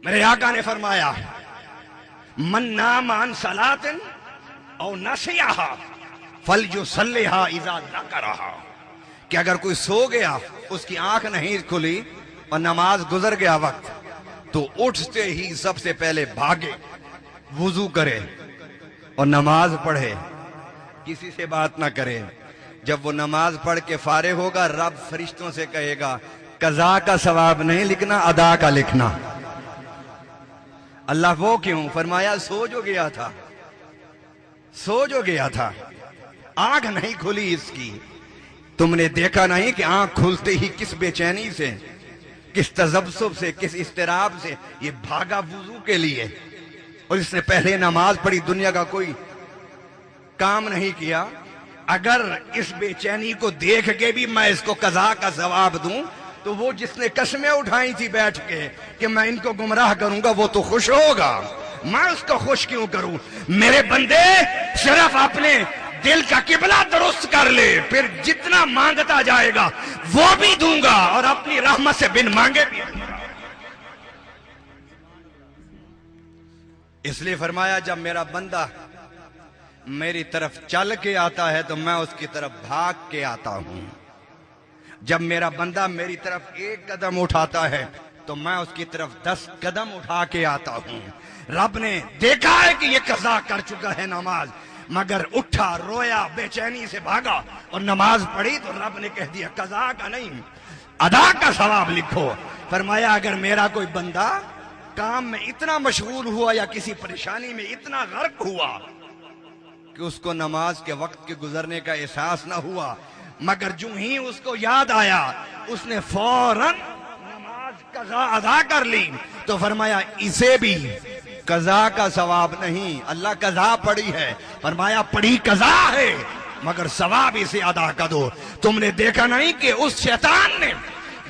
मेरे आका ने फरमाया, मन नाम अन सलातिन और नसियाहा फल जो सल्लेहा इज़ा ज़करहा, कि अगर कोई सो गया, उसकी आंख नहीं खुली और नमाज गुजर गया वक्त, तो उठते ही सबसे पहले भागे, वुजू करे और नमाज पढ़े, किसी से बात ना करे। जब वो नमाज पढ़ के फारिग होगा, रब फरिश्तों से कहेगा, कज़ा का सवाब नहीं लिखना, अदा का लिखना। अल्लाह वो क्यों? फरमाया सो जो गया था, सो जो गया था, आंख नहीं खुली इसकी। तुमने देखा नहीं कि आंख खुलते ही किस बेचैनी से, किस तजब्सुब से, किस इस्तिराब से ये भागा वुजू के लिए, और इसने पहले नमाज पढ़ी, दुनिया का कोई काम नहीं किया। अगर इस बेचैनी को देख के भी मैं इसको कज़ा का सवाब दूं, तो वो जिसने कसमें उठाई थी बैठ के कि मैं इनको गुमराह करूंगा, वो तो खुश होगा। मैं उसको खुश क्यों करूं? मेरे बंदे सिर्फ अपने दिल का किबला दुरुस्त कर ले, फिर जितना मांगता जाएगा वो भी दूंगा और अपनी रहमत से बिन मांगे भी दूंगा। इसलिए फरमाया, जब मेरा बंदा मेरी तरफ चल के आता है तो मैं उसकी तरफ भाग के आता हूं। जब मेरा बंदा मेरी तरफ एक कदम उठाता है तो मैं उसकी तरफ 10 कदम उठा के आता हूं। रब ने देखा है कि ये कज़ा कर चुका है नमाज, मगर उठा, रोया, बेचैनी से भागा और नमाज पढ़ी, तो रब ने कह दिया कज़ा का नहीं, अदा का सवाब लिखो। फरमाया, अगर मेरा कोई बंदा काम में इतना मशगूल हुआ या किसी परेशानी में इतना गर्क हुआ कि उसको नमाज के वक्त के गुजरने का एहसास ना हुआ, मगर जो ही उसको याद आया उसने फौरन नमाज कज़ा अदा कर ली, तो फरमाया इसे भी कज़ा का सवाब नहीं, अल्लाह कज़ा पढ़ी है, फरमाया पढ़ी कज़ा है, मगर सवाब इसे अदा कर दो। तुमने देखा नहीं कि उस शैतान ने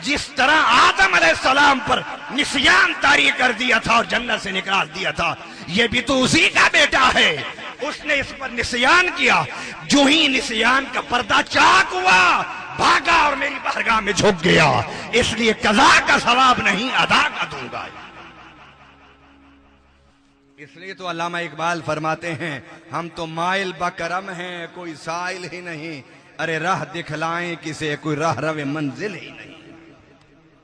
जिस तरह आदम अलैहिस्सलाम पर निस्यान तारी कर दिया था और जन्नत से निकाल दिया था, ये भी तो उसी का बेटा है। उसने इस पर निस्यान किया, जो ही निस्यान का पर्दा चाक हुआ, भागा और मेरी बारगाह में झुक गया। इसलिए कज़ा का सवाब नहीं, अदा का दूंगा। इसलिए तो अल्लामा इकबाल फरमाते हैं, हम तो माइल बकरम हैं, कोई साइल ही नहीं, अरे राह दिखलाएं किसे, कोई राह रवे मंजिल ही नहीं।